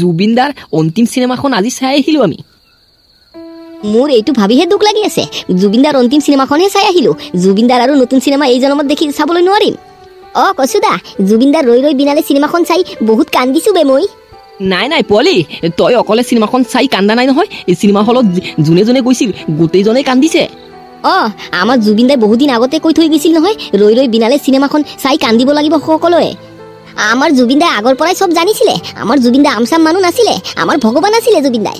জুবিনদাৰ অন্তিম সিনেমাখন আজি চাই আহিলো আমি। মোৰ এইটো ভাবিহে দুখ লাগি আছে, জুবিনদাৰ অন্তিম সিনেমাখনহে চাই আহিলো। জুবিনদাৰ আৰু নতুন সিনেমা এই জনমত দেখি চাবলৈ নোৱাৰিম। কচুদা, জুবিনদাৰ ৰৈ ৰৈ বিনালে সিনেমাখন চাই বহুত কান্দিছো বে মই। নাই নাই পোৱালি, তই অকলে সিনেমাখন চাই কান্দা নাই নহয়। এই চিনেমা হলত যোনে যোনে গৈছিল গোটেইজনে কান্দিছে। আমাৰ জুবিনদাই বহুত দিন আগতে কৈ থৈ গৈছিল নহয়, ৰৈ ৰৈ বিনালে সিনেমাখন চাই কান্দিব লাগিব সকলোৱে। আমাৰ জুবিনদাই আগৰ পৰাই চব জানিছিলে। আমাৰ জুবিনদা আমচাম মানুহ নাছিলে, আমাৰ ভগৱান আছিলে জুবিনদাই।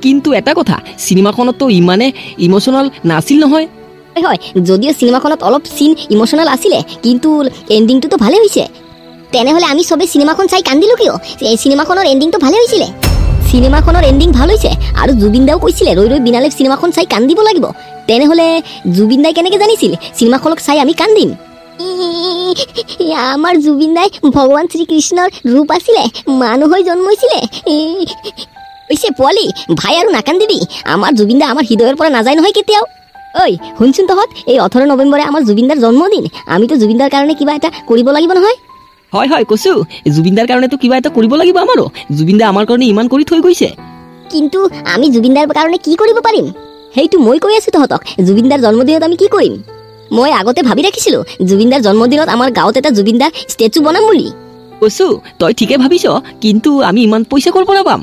কিন্তু এটা কথা, চিনেমাখনতো ইমানে ইমোশনাল নাছিল নহয়। হয়, যদিও চিনেমাখনত অলপ সিন ইমোশনাল আছিলে, কিন্তু এণ্ডিংটোতো ভালে হৈছে। তেনেহ'লে আমি চবে চিনেমাখন চাই কান্দিলো কিয়? এই চিনেমাখনৰ এণ্ডিংটো ভালে হৈছিলে। চিনেমাখনৰ এণ্ডিং ভাল হৈছে আৰু জুবিনদাও কৈছিলে ৰৈ ৰৈ বিনালে চিনেমাখন চাই কান্দিব লাগিব। তেনেহ'লে জুবিনদাই কেনেকৈ জানিছিল চিনেমাখনক চাই আমি কান্দিম? আমাৰ জুবিনদাই ভগৱান শ্ৰীকৃষ্ণৰ ৰূপ আছিলে, মানুহ হৈ জন্মাইছিলে। হৈছে পোৱালি, ভাই আৰু নাকান্দিবি। আমাৰ জুবিনদা আমাৰ হৃদয়ৰ পৰা নাযায় নহয় কেতিয়াও। শুনচোন তহঁত, এই 18 নৱেম্বৰে আমাৰ জুবিনদাৰ জন্মদিন। আমিতো জুবিনদাৰ কাৰণে কিবা এটা কৰিব লাগিব নহয়। হয় হয় কৈছো, জুবিনদাৰ কাৰণেতো কিবা এটা কৰিব লাগিব আমাৰো। জুবিনদা আমাৰ কাৰণে ইমান কৰি থৈ গৈছে। কিন্তু আমি জুবিনদাৰ কাৰণে কি কৰিব পাৰিম সেইটো মই কৈ আছো তহঁতক। জুবিনদাৰ জন্মদিনত আমি কি কৰিম? মই আগতে ভাবি ৰাখিছিলো জুবিনদাৰ জন্মদিনত আমাৰ গাঁৱত এটা জুবিনদাৰ ষ্টেচু বনাম বুলি। কৈছো তই ঠিকে ভাবিছ, কিন্তু আমি ইমান পইচা ক'ৰ পৰা পাম?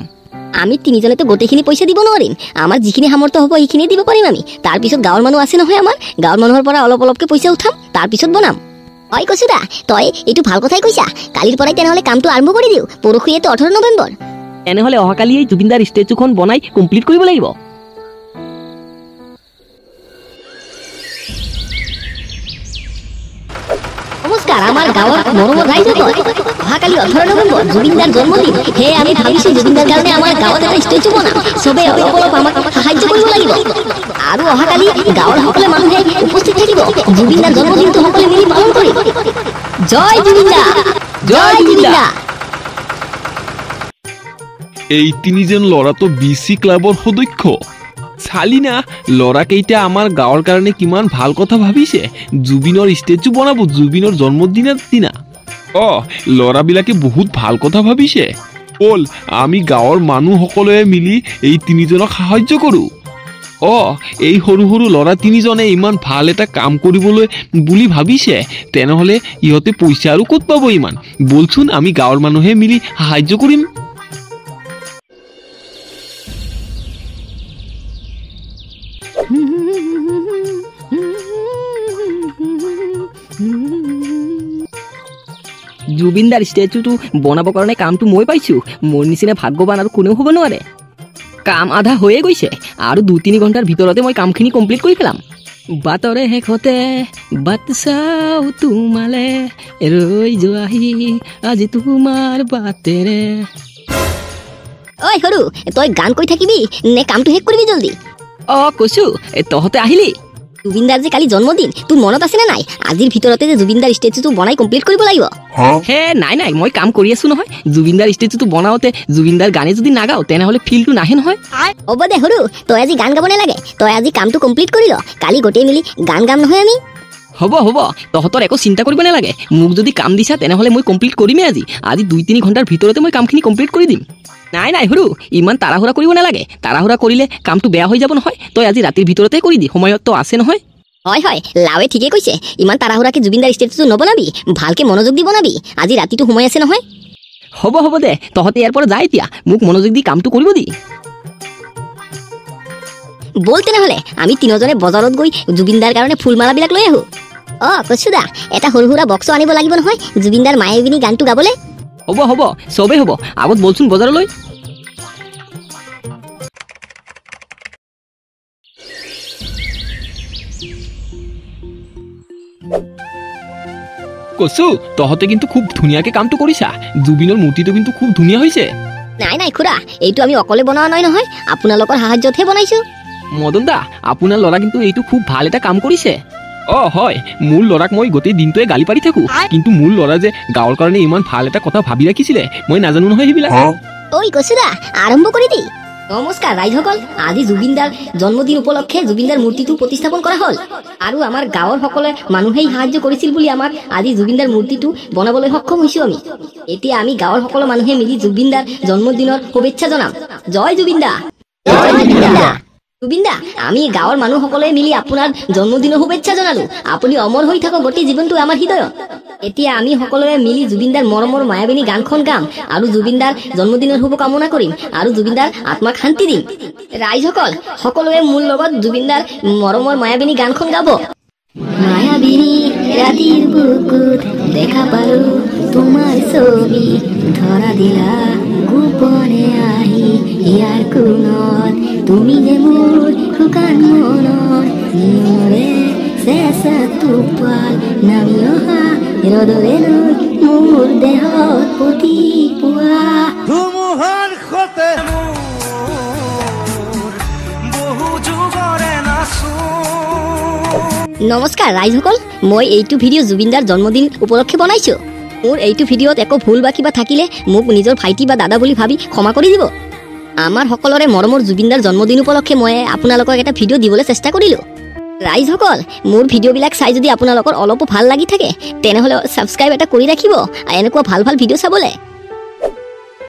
আমি তিনিজনেতো গোটেইখিনি পইচা দিব নোৱাৰিম। আমাৰ যিখিনি সামৰ্থ্য হ'ব সেইখিনি দিব পাৰিম আমি। তাৰপিছত গাঁৱৰ মানুহ আছে নহয়, আমাৰ গাঁৱৰ মানুহৰ পৰা অলপ অলপকৈ পইচা উঠাম, তাৰপিছত বনাম। হয় কচুদা, তই এইটো ভাল কথাই কৈছা। কালিৰ পৰাই তেনেহ'লে কামটো আৰম্ভ কৰি দিওঁ। পৰহিয়েতো 18 নৱেম্বৰ। তেনেহ'লে অহাকালি এই জুবিনদাৰ ষ্টেচুখন বনাই কমপ্লিট কৰিব লাগিব। নমস্কাৰ আমাৰ গাঁৱৰ মৰমৰ ৰাইজসকল, অহাকালি 18 নৱেম্বৰ জুবিনদাৰ জন্মদিন। সেয়ে আমি ভাবিছো জুবিনদাৰ কাৰণে আমাৰ গাঁৱত এটা ষ্টেচু বনাম। চবে অলপ অলপ আমাক সাহায্য কৰিব লাগিব। আৰু অহাকালি গাঁৱৰ সকলো মানুহে উপস্থিত থাকিব। জুবিনদাৰ জন্মদিনটো সকলোৱে মিলি পালন কৰিম। জয় জুবিনদা, জয় জুবিনদা। এই তিনিজন ল'ৰাটো BC ক্লাবৰ সদস্য। চালি না ল'ৰাকেইটা আমাৰ গাঁৱৰ কাৰণে কিমান ভাল কথা ভাবিছে। জুবিনৰ ষ্টেচু বনাব জুবিনৰ জন্মদিনৰ দিনা। ল'ৰাবিলাকে বহুত ভাল কথা ভাবিছে। বল আমি গাঁৱৰ মানুহ সকলোৱে মিলি এই তিনিজনক সাহায্য কৰোঁ। এই সৰু সৰু ল'ৰা তিনিজনে ইমান ভাল এটা কাম কৰিবলৈ বুলি ভাবিছে, তেনেহ'লে ইহঁতে পইচা আৰু ক'ত পাব ইমান? বলচোন আমি গাঁৱৰ মানুহে মিলি সাহায্য কৰিম। জুবিনদাৰ ষ্টেচুটো বনাবৰ কাৰণে কামটো মই পাইছো। মোৰ নিচিনা ভাগ্যৱান আৰু কোনেও হ'ব নোৱাৰে। কাম আধা হৈয়ে গৈছে আৰু 2-3 ঘণ্টাৰ ভিতৰতে মই কামখিনি কমপ্লিট কৰি পেলাম। বাটৰে শেষতে বাট চাও তোমালে, ৰৈ যোৱাহি আজি তোমাৰ বাটেৰে। সৰু, তই গান কৈ থাকিবি নে কামটো শেষ কৰিবি জলদি? কৈছো, তহঁতে আহিলি। জুবিনদাৰ যে কালি জন্মদিন, তোৰ মনত আছে নে নাই? আজিৰ ভিতৰতে যে জুবিনদাৰ ষ্টেচুটো বনাই কমপ্লিট কৰিব লাগিব। নাই নাই, মই কাম কৰি আছো নহয়। জুবিনদাৰ ষ্টেচুটো বনাওতে জুবিনদাৰ গানে যদি নাগাও তেনেহ'লে ফিলটো নাহে নহয়। হ'ব দে সৰু, তই আজি গান গাব নালাগে। তই আজি কামটো কমপ্লিট কৰি ল। কালি গোটেই মিলি গান গাম নহয় আমি। হ'ব হ'ব, তহঁতৰ একো চিন্তা কৰিব নালাগে। মোক যদি কাম দিছা তেনেহ'লে মই কমপ্লিট কৰিমেই আজি। 2-3 ঘণ্টাৰ ভিতৰতে মই কামখিনি কমপ্লিট কৰি দিম। নাই নাই সৰু, ইমান তাড়াহুড়া কৰিব নালাগে। তাড়াহুড়া কৰিলে কামটো বেয়া হৈ যাব নহয়। তই আজি ৰাতিৰ ভিতৰতে কৰি দি, সময়তো আছে নহয়। হয়, লাৱে ঠিকে কৈছে। ইমান তাড়াহুড়াকে জুবিনদাৰ ষ্টেচুটো নবনাবি, ভালকে মনোযোগ দি বনাবি। আজি ৰাতিটো সময় আছে নহয়। হ'ব দে, তহঁতে ইয়াৰ পৰা যায় এতিয়া। মোক মনোযোগ দি কামটো কৰিব দি। বল তেনেহ'লে আমি তিনিজনে বজাৰত গৈ জুবিনদাৰ কাৰণে ফুলমালাবিলাক লৈ আহোঁ। কচুদা, এটা সৰু সুৰা বক্স আনিব লাগিব নহয় জুবিনদাৰ মায়াবিনী গানটো গাবলৈ। হ'ব চবেই হ'ব। আগত বলচোন বজাৰলৈ। কচু, তহঁতে কিন্তু খুব ধুনীয়াকে কামটো কৰিছা। জুবিনৰ মূৰ্তিটো কিন্তু খুব ধুনীয়া হৈছে। নাই খুৰা, এইটো আমি অকলে বনোৱা নাই নহয়, আপোনালোকৰ সাহায্যতহে বনাইছো। মদন দা, আপোনাৰ ল'ৰা কিন্তু এইটো খুব ভাল এটা কাম কৰিছে। হয়, মোৰ ল'ৰাক মই গোটেই দিনটোৱে গালি পাৰি থাকো, কিন্তু মোৰ ল'ৰা যে গাঁৱৰ কাৰণে ইমান ভাল এটা কথা ভাবি ৰাখিছিলে, মই নাজানো নহয় সেইবিলাক। কচুদা, আৰম্ভ কৰি দি। নমস্কাৰ ৰাইজসকল, আজি জুবিনদাৰ জন্মদিন উপলক্ষে জুবিনদাৰ মূৰ্তিটো প্ৰতিস্থাপন কৰা হ'ল আৰু আমাৰ গাঁৱৰ সকলে মানুহেই সাহায্য কৰিছিল বুলি আমাক আজি জুবিনদাৰ মূৰ্তিটো বনাবলৈ সক্ষম হৈছো আমি। এতিয়া আমি গাঁৱৰ সকলো মানুহে মিলি জুবিনদাৰ জন্মদিনৰ শুভেচ্ছা জনাম। জয় জুবিনদা। জুবিনদা, আমি গাঁৱৰ মানুহ সকলে মিলি আপোনাৰ জন্মদিনৰ শুভেচ্ছা জনালো। আপুনি অমৰ হৈ থাকক গোটেই জীৱনটো আমাৰ হৃদয়ত। এতিয়া আমি সকলোৱে মিলি জুবিনদাৰ মৰমৰ মায়াবিনী গানখন গাম আৰু জুবিনদাৰ জন্মদিনৰ শুভ কামনা কৰিম আৰু জুবিনদাৰ আত্মাক শান্তি দিম। ৰাইজসকল সকলোৱে মোৰ লগত জুবিনদাৰ মৰমৰ মায়াবিনী গানখন গাব। মায়াবিনী ৰাতিৰ বুকুত দেখা পালো তোমাৰ ছবি, ধৰা দিলা গোপনে আহি ইয়াৰ কোণত, তুমি যে মোৰ শুকান মনৰ নিয়ৰে চেঁচা টোপাল নামি অহা ৰদৰে নৈ মোৰ দেহত পতি পোৱা। ধুমুহাৰ সতে বহু যুগৰে নাচো। নমস্কাৰ ৰাইজসকল, মই এইটো ভিডিঅ' জুবিনদাৰ জন্মদিন উপলক্ষে বনাইছো। মোৰ এইটো ভিডিঅ'ত একো ভুল বা কিবা থাকিলে মোক নিজৰ ভাইটি বা দাদা বুলি ভাবি ক্ষমা কৰি দিব। আমাৰ সকলোৰে মৰমৰ জুবিনদাৰ জন্মদিন উপলক্ষে মই আপোনালোকক এটা ভিডিঅ' দিবলৈ চেষ্টা কৰিলোঁ। ৰাইজসকল, মোৰ ভিডিঅ'বিলাক চাই যদি আপোনালোকৰ অলপো ভাল লাগি থাকে তেনেহ'লে ছাবস্ক্ৰাইব এটা কৰি ৰাখিব এনেকুৱা ভাল ভাল ভিডিঅ' চাবলৈ।